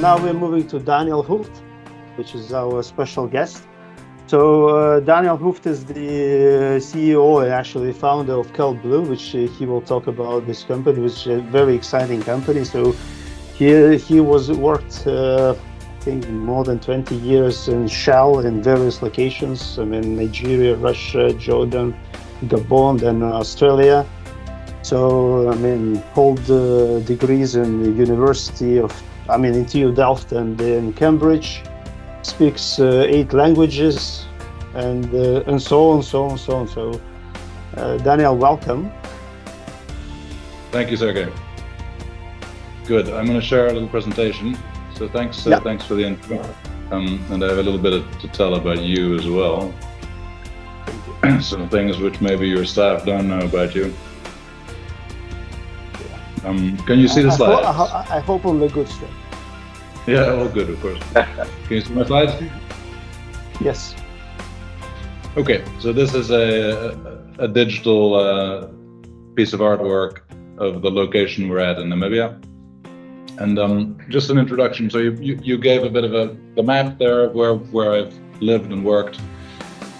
now we're moving to Daniel Hooft, which is our special guest. So Daniel Hooft is the CEO and actually founder of Kelp, which he will talk about this company, which is a very exciting company. So he worked, I think, more than 20 years in Shell in various locations. I mean, Nigeria, Russia, Jordan, Gabon, and Australia. So, I mean, hold degrees in the University of, in TU Delft and in Cambridge, speaks 8 languages, and so on. So, Daniel, welcome. Thank you, Sergey. Good. I'm going to share a little presentation. So thanks for the intro. And I have a little bit to tell about you as well. Some things which maybe your staff don't know about you. Can you see the slides? I hope on the good stuff. Yeah, all good, of course. Can you see my slides? Yes. Okay, so this is a digital piece of artwork of the location we're at in Namibia. And just an introduction. So you gave a bit of the map there of where I've lived and worked.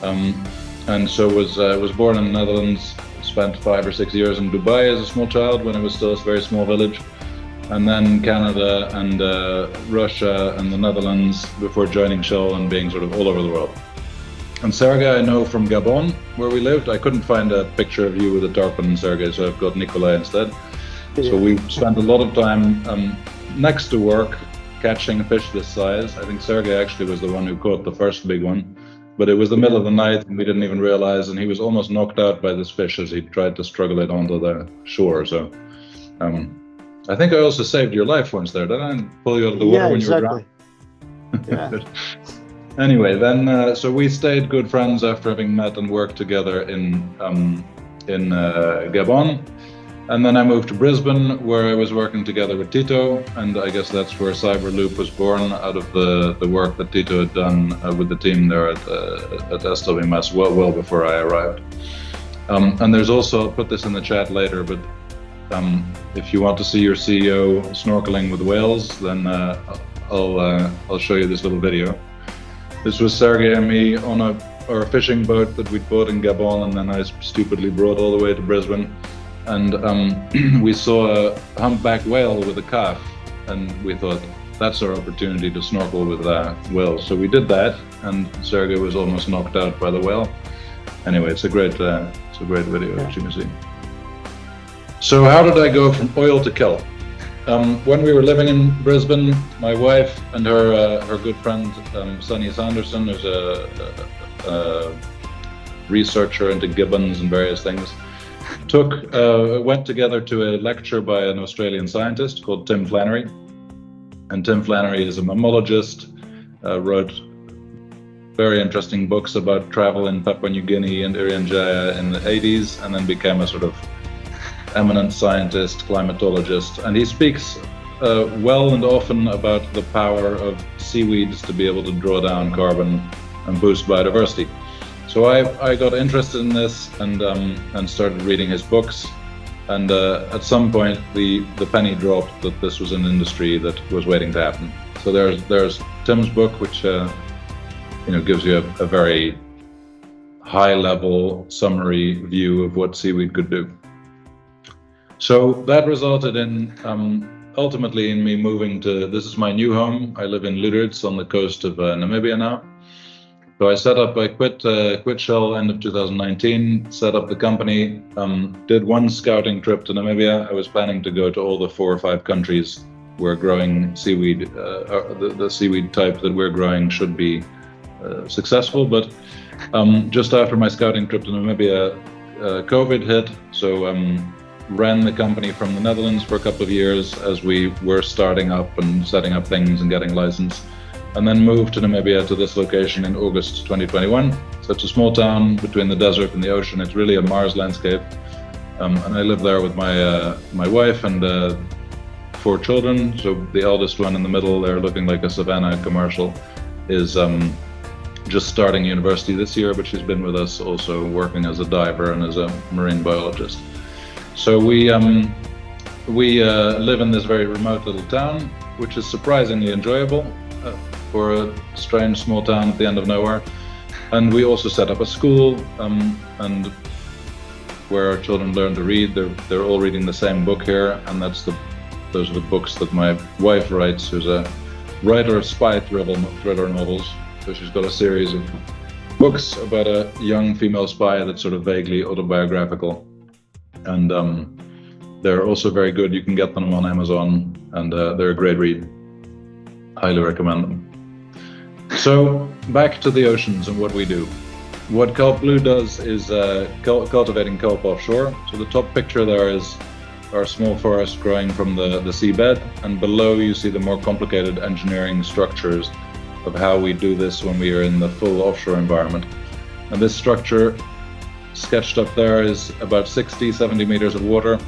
And so was born in the Netherlands. Spent 5 or 6 years in Dubai as a small child when it was still a very small village, and then Canada and Russia and the Netherlands before joining Shell and being sort of all over the world. And Sergey I know from Gabon, where we lived. I couldn't find a picture of you with a tarpon, Sergey, so I've got Nikolai instead. Yeah. So we spent a lot of time next to work catching fish this size. I think Sergey actually was the one who caught the first big one. But it was the middle of the night and we didn't even realize, and he was almost knocked out by this fish as he tried to struggle it onto the shore. So I think I also saved your life once there. Did I pull you out of the water when you were drowning? Yeah. Anyway, then so we stayed good friends after having met and worked together in Gabon. And then I moved to Brisbane, where I was working together with Tito, and I guess that's where Cyberloop was born, out of the work that Tito had done with the team there at SWMS well before I arrived. And there's also, I'll put this in the chat later, but if you want to see your CEO snorkeling with whales, then I'll show you this little video. This was Sergey and me on our fishing boat that we'd bought in Gabon, and then I stupidly brought all the way to Brisbane. And we saw a humpback whale with a calf, and we thought that's our opportunity to snorkel with whales. So we did that, and Sergey was almost knocked out by the whale. Anyway, it's a great video, as you can see. So how did I go from oil to kelp? When we were living in Brisbane, my wife and her good friend Sunny Sanderson, who's a researcher into gibbons and various things, went together to a lecture by an Australian scientist called Tim Flannery. And Tim Flannery is a mammologist, wrote very interesting books about travel in Papua New Guinea and Irian Jaya in the 80s, and then became a sort of eminent scientist, climatologist. And he speaks well and often about the power of seaweeds to be able to draw down carbon and boost biodiversity. So I got interested in this and started reading his books, and at some point the penny dropped that this was an industry that was waiting to happen. So there's Tim's book, which gives you a very high level summary view of what seaweed could do. So that resulted in ultimately in me moving to, this is my new home. I live in Lüderitz on the coast of Namibia now. So I quit Shell end of 2019, set up the company, did one scouting trip to Namibia. I was planning to go to all the 4 or 5 countries where growing seaweed, the seaweed type that we're growing should be successful. But just after my scouting trip to Namibia, COVID hit. So ran the company from the Netherlands for a couple of years as we were starting up and setting up things and getting licensed. And then moved to Namibia, to this location in August 2021. So it's a small town between the desert and the ocean. It's really a Mars landscape. And I live there with my wife and 4 children. So the eldest one in the middle there, looking like a Savannah commercial, is just starting university this year, but she's been with us also working as a diver and as a marine biologist. So we live in this very remote little town which is surprisingly enjoyable for a strange small town at the end of nowhere. And we also set up a school, and where our children learn to read. They're all reading the same book here, and those are the books that my wife writes, who's a writer of spy thriller novels. So she's got a series of books about a young female spy that's sort of vaguely autobiographical, and they're also very good. You can get them on Amazon, and they're a great read. Highly recommend them. So back to the oceans and what we do. What Kelp Blue does is cultivating kelp offshore. So the top picture there is our small forest growing from the seabed, and below you see the more complicated engineering structures of how we do this when we are in the full offshore environment. And this structure sketched up there is about 60-70 meters of water.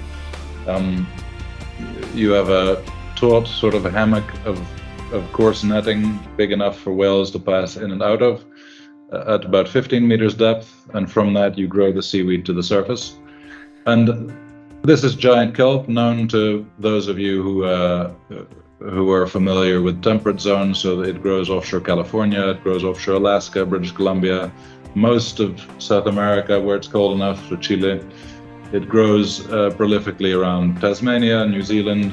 You have a taut sort of a hammock of coarse netting big enough for whales to pass in and out of at about 15 meters depth, and from that you grow the seaweed to the surface. And this is giant kelp, known to those of you who are familiar with temperate zones. So it grows offshore California, it grows offshore Alaska, British Columbia, most of South America where it's cold enough, to Chile. It grows prolifically around Tasmania, New Zealand,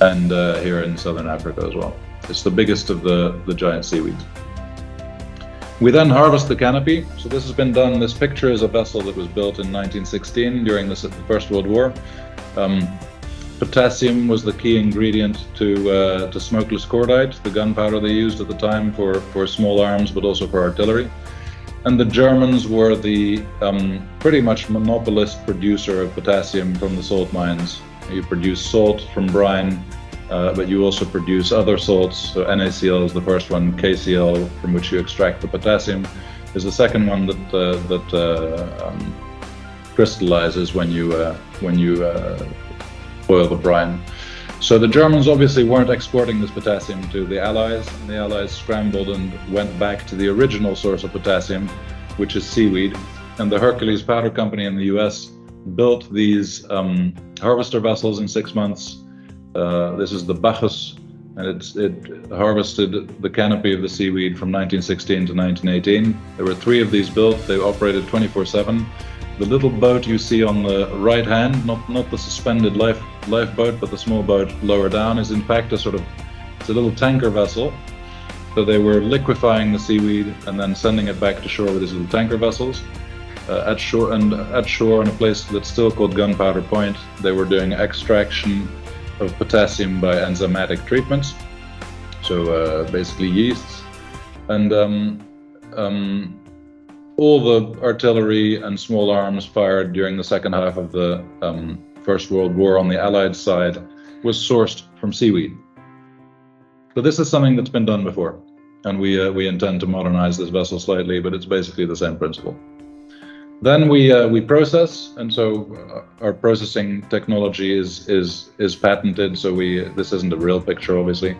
and here in Southern Africa as well. It's the biggest of the giant seaweeds. We then harvest the canopy. So this has been done. This picture is a vessel that was built in 1916 during the First World War. Potassium was the key ingredient to smokeless cordite, the gunpowder they used at the time for small arms, but also for artillery. And the Germans were the pretty much monopolist producer of potassium from the salt mines. You produce salt from brine, but you also produce other salts. So NaCl is the first one, KCl, from which you extract the potassium, is the second one that crystallizes when you boil the brine. So the Germans obviously weren't exporting this potassium to the Allies, and the Allies scrambled and went back to the original source of potassium, which is seaweed. And the Hercules Powder Company in the US built these harvester vessels in 6 months. This is the Bacchus, and it harvested the canopy of the seaweed from 1916 to 1918. There were 3 of these built. They operated 24/7. The little boat you see on the right hand, not the suspended lifeboat, but the small boat lower down, is in fact it's a little tanker vessel. So they were liquefying the seaweed and then sending it back to shore with these little tanker vessels. At shore in a place that's still called Gunpowder Point, they were doing extraction of potassium by enzymatic treatments. So basically yeasts. And all the artillery and small arms fired during the second half of the First World War on the Allied side was sourced from seaweed. So this is something that's been done before, and we intend to modernize this vessel slightly, but it's basically the same principle. Then we process, and so our processing technology is patented. So this isn't a real picture, obviously.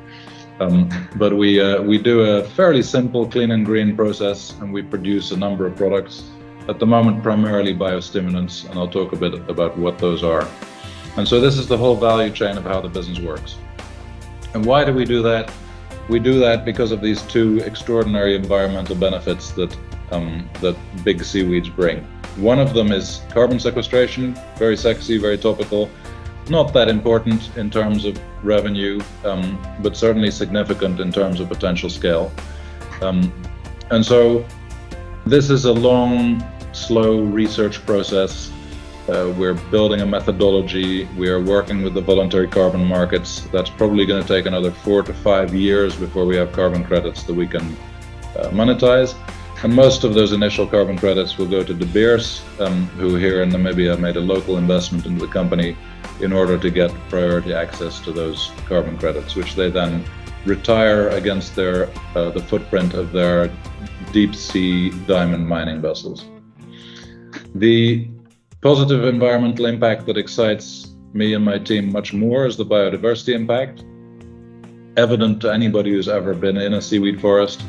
But we do a fairly simple clean and green process, and we produce a number of products. At the moment, primarily biostimulants, and I'll talk a bit about what those are. And so this is the whole value chain of how the business works. And why do we do that? We do that because of these 2 extraordinary environmental benefits that big seaweeds bring. One of them is carbon sequestration, very sexy, very topical. Not that important in terms of revenue, but certainly significant in terms of potential scale. And so this is a long, slow research process. We're building a methodology. We are working with the voluntary carbon markets. That's probably going to take another 4 to 5 years before we have carbon credits that we can monetize. And most of those initial carbon credits will go to De Beers, who here in Namibia made a local investment into the company in order to get priority access to those carbon credits, which they then retire against the footprint of their deep sea diamond mining vessels. The positive environmental impact that excites me and my team much more is the biodiversity impact, evident to anybody who's ever been in a seaweed forest.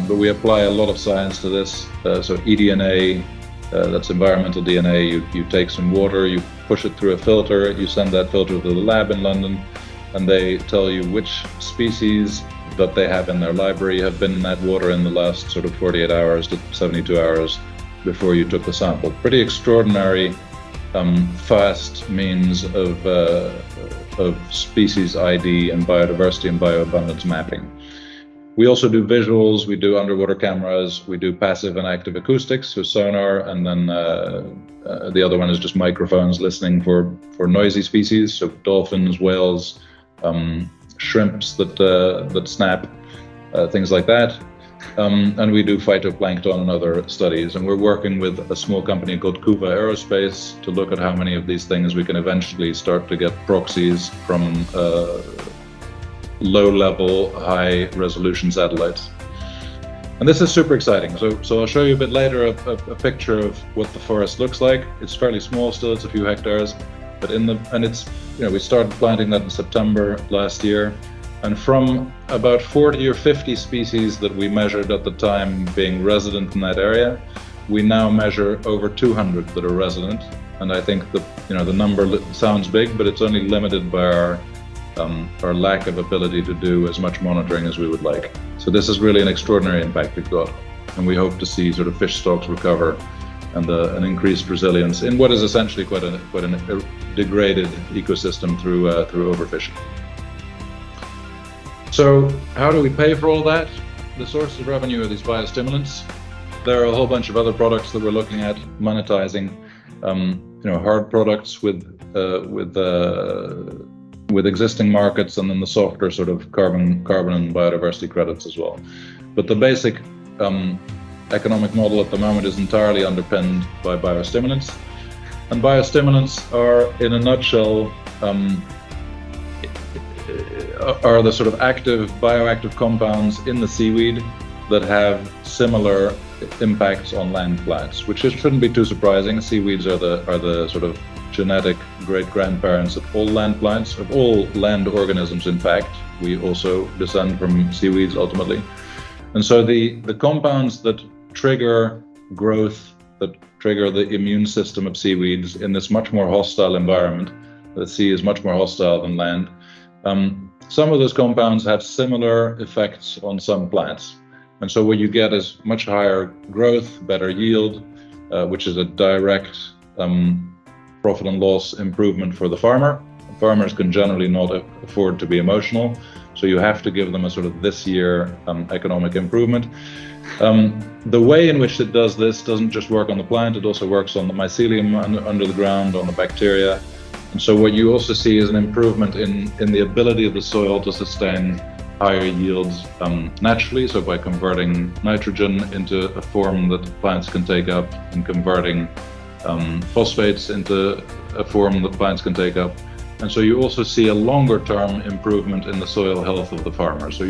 But we apply a lot of science to this. So eDNA, that's environmental DNA. You take some water, you push it through a filter, you send that filter to the lab in London, and they tell you which species that they have in their library have been in that water in the last sort of 48 hours to 72 hours before you took the sample. Pretty extraordinary, fast means of species ID and biodiversity and bioabundance mapping. We also do visuals, we do underwater cameras, we do passive and active acoustics, so sonar, and then the other one is just microphones listening for noisy species, so dolphins, whales, shrimps that snap, things like that. And we do phytoplankton and other studies, and we're working with a small company called Kuva Aerospace to look at how many of these things we can eventually start to get proxies from low-level, high-resolution satellites. And this is super exciting. So I'll show you a bit later a picture of what the forest looks like. It's fairly small still, it's a few hectares, but it's, we started planting that in September last year. And from about 40 or 50 species that we measured at the time being resident in that area, we now measure over 200 that are resident. And I think the number sounds big, but it's only limited by our lack of ability to do as much monitoring as we would like. So this is really an extraordinary impact we've got, and we hope to see sort of fish stocks recover and an increased resilience in what is essentially quite a degraded ecosystem through overfishing. So how do we pay for all that? The sources of revenue are these biostimulants. There are a whole bunch of other products that we're looking at monetizing. Hard products with existing markets, and then the softer sort of carbon and biodiversity credits as well. But the basic economic model at the moment is entirely underpinned by biostimulants. And biostimulants are, in a nutshell, are the sort of bioactive compounds in the seaweed that have similar impacts on land plants, which shouldn't be too surprising. Seaweeds are the sort of genetic great-grandparents of all land plants, of all land organisms, in fact. We also descend from seaweeds ultimately. And so the compounds that trigger growth, that trigger the immune system of seaweeds in this much more hostile environment, the sea is much more hostile than land, some of those compounds have similar effects on some plants. And so what you get is much higher growth, better yield, which is a direct profit and loss improvement for the farmer. Farmers can generally not afford to be emotional, so you have to give them a sort of this year economic improvement. The way in which it does this doesn't just work on the plant, it also works on the mycelium under the ground, on the bacteria. And so what you also see is an improvement in the ability of the soil to sustain higher yields naturally, so by converting nitrogen into a form that plants can take up, and converting phosphates into a form that plants can take up. And so you also see a longer term improvement in the soil health of the farmer. So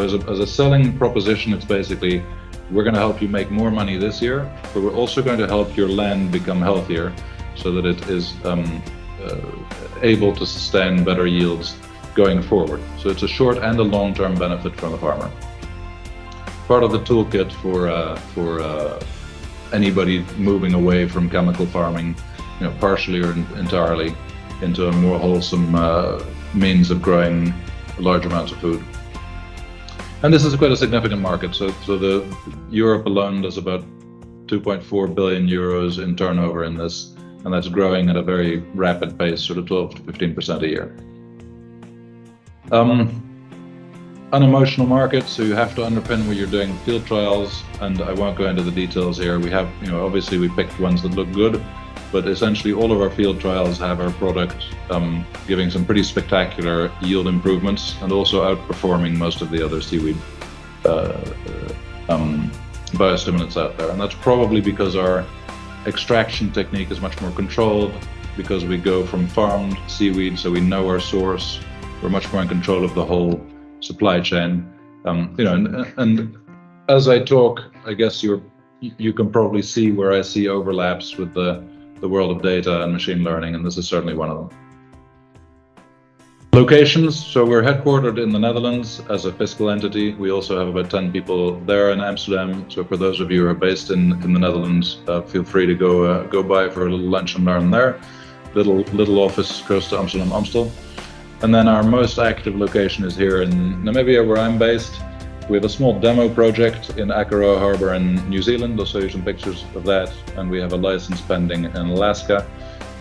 as a selling proposition, it's basically, we're going to help you make more money this year, but we're also going to help your land become healthier so that it is able to sustain better yields going forward. So it's a short and a long-term benefit from the farmer. Part of the toolkit for anybody moving away from chemical farming, partially or entirely, into a more wholesome means of growing large amounts of food. And this is quite a significant market. So the Europe alone does about 2.4 billion euros in turnover in this, and that's growing at a very rapid pace, sort of 12 to 15% a year. Unemotional market, so you have to underpin where you're doing field trials, and I won't go into the details here. We have, obviously we picked ones that look good, but essentially all of our field trials have our product giving some pretty spectacular yield improvements and also outperforming most of the other seaweed biostimulants out there. And that's probably because our extraction technique is much more controlled, because we go from farmed seaweed, so we know our source. We're much more in control of the whole supply chain. And as I talk, I guess you can probably see where I see overlaps with the world of data and machine learning, and this is certainly one of them. Locations, so we're headquartered in the Netherlands as a fiscal entity. We also have about 10 people there in Amsterdam. So for those of you who are based in the Netherlands, feel free to go by for a little lunch and learn there. Little office close to Amsterdam, Amstel. And then our most active location is here in Namibia, where I'm based. We have a small demo project in Akaroa Harbour in New Zealand. I'll show you some pictures of that. And we have a license pending in Alaska.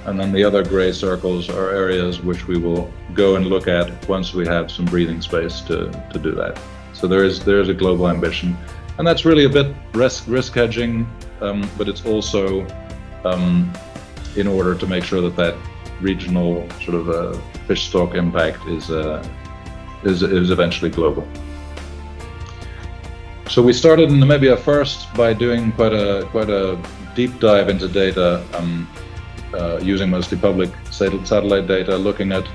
And then the other gray circles are areas which we will go and look at once we have some breathing space to do that. So there is a global ambition. And that's really a bit risk hedging, but it's also in order to make sure that regional sort of fish stock impact is eventually global. So we started in Namibia first by doing quite a deep dive into data, using mostly public satellite data, looking at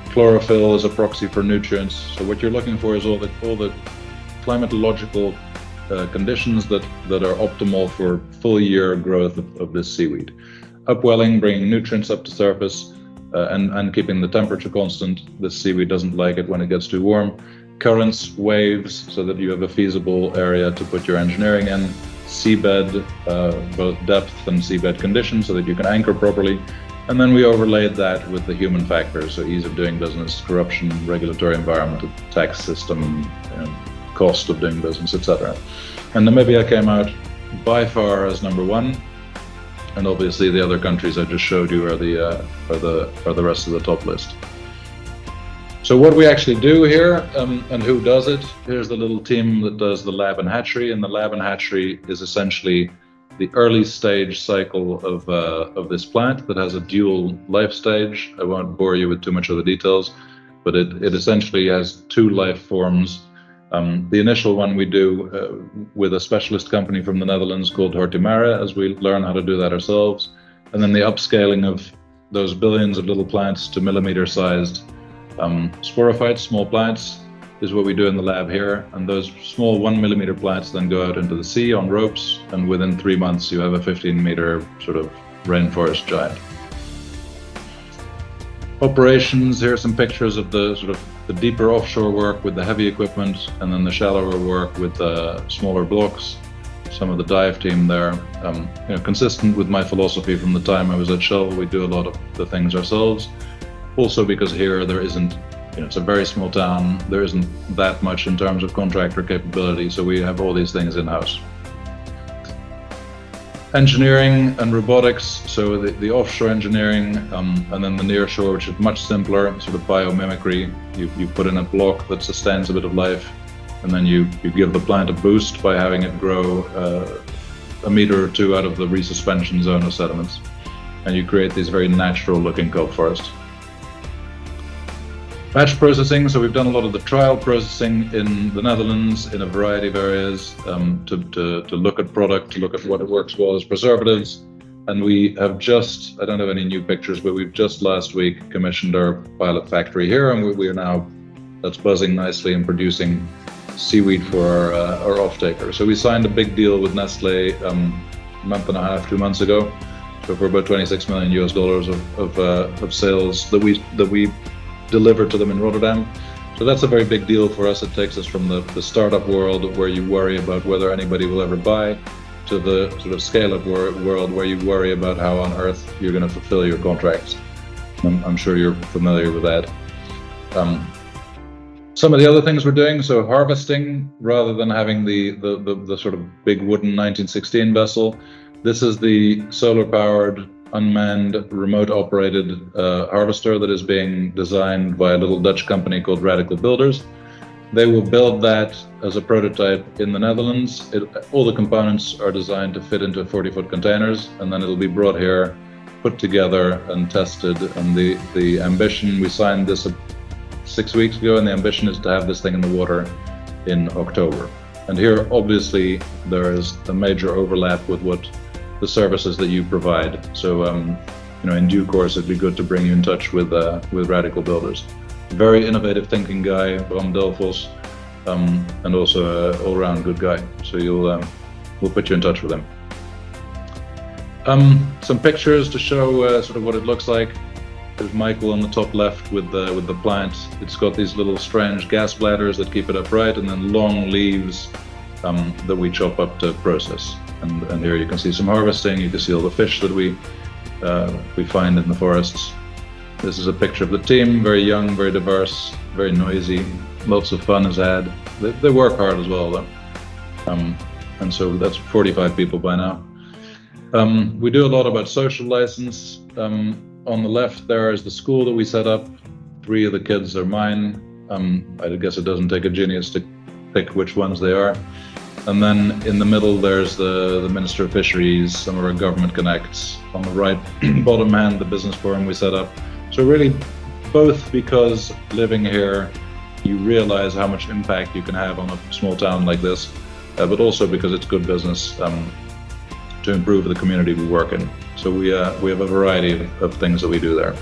chlorophyll as a proxy for nutrients. So what you're looking for is all the climatological conditions that are optimal for full year growth of this seaweed. Upwelling, bringing nutrients up to surface, and keeping the temperature constant. This seaweed doesn't like it when it gets too warm. Currents, waves, so that you have a feasible area to put your engineering in. Seabed, both depth and seabed conditions, so that you can anchor properly. And then we overlaid that with the human factors, so ease of doing business, corruption, regulatory environment, tax system, cost of doing business, etc. And Namibia came out by far as number one. And obviously the other countries I just showed you are the rest of the top list. So what we actually do here, and who does it? Here's the little team that does the lab and hatchery, and the lab and hatchery is essentially the early stage cycle of this plant that has a dual life stage. I won't bore you with too much of the details, but it essentially has two life forms. The initial one we do with a specialist company from the Netherlands called Hortimara, as we learn how to do that ourselves. And then the upscaling of those billions of little plants to millimeter-sized sporophytes, small plants, is what we do in the lab here. And those small 1 millimeter plants then go out into the sea on ropes, and within 3 months you have a 15-meter sort of rainforest giant. Operations, here are some pictures of the sort of the deeper offshore work with the heavy equipment, and then the shallower work with the smaller blocks. Some of the dive team there, consistent with my philosophy from the time I was at Shell. We do a lot of the things ourselves. Also because here there isn't, it's a very small town, there isn't that much in terms of contractor capability, so we have all these things in-house. Engineering and robotics, so the offshore engineering, and then the nearshore, which is much simpler, sort of biomimicry. You put in a block that sustains a bit of life, and then you give the plant a boost by having it grow a meter or two out of the resuspension zone of sediments. And you create these very natural looking kelp forests. Batch processing, so we've done a lot of the trial processing in the Netherlands in a variety of areas to look at product, to look at what it works well as preservatives. And we have just, I don't have any new pictures, but we've just last week commissioned our pilot factory here, and we are now, that's buzzing nicely and producing seaweed for our off-taker. So we signed a big deal with Nestle a month and a half, 2 months ago, so for about $26 million of sales that we delivered to them in Rotterdam. So that's a very big deal for us. It takes us from the startup world where you worry about whether anybody will ever buy, to the sort of scale-up world where you worry about how on earth you're going to fulfill your contracts. I'm sure you're familiar with that. Some of the other things we're doing, so harvesting, rather than having the sort of big wooden 1916 vessel, this is the solar-powered, unmanned, remote-operated harvester that is being designed by a little Dutch company called Radical Builders. They will build that as a prototype in the Netherlands. All the components are designed to fit into 40-foot containers, and then it'll be brought here, put together and tested. And the ambition, we signed this 6 weeks ago, and the ambition is to have this thing in the water in October. And here, obviously, there is a major overlap with what the services that you provide. So, in due course, it'd be good to bring you in touch with Radical Builders. Very innovative thinking guy, Bram Delfos, and also an all-round good guy. So we'll put you in touch with him. Some pictures to show sort of what it looks like. There's Michael on the top left with the plant. It's got these little strange gas bladders that keep it upright, and then long leaves that we chop up to process. And here you can see some harvesting. You can see all the fish that we find in the forests. This is a picture of the team, very young, very diverse, very noisy, lots of fun is had. They work hard as well, though. And so that's 45 people by now. We do a lot about social license. On the left there is the school that we set up. 3 of the kids are mine. I guess it doesn't take a genius to pick which ones they are. And then in the middle there's the Minister of Fisheries, some of our government connects. On the right bottom hand, the business forum we set up. So really both because living here you realize how much impact you can have on a small town like this, but also because it's good business to improve the community we work in. So we have a variety of things that we do there.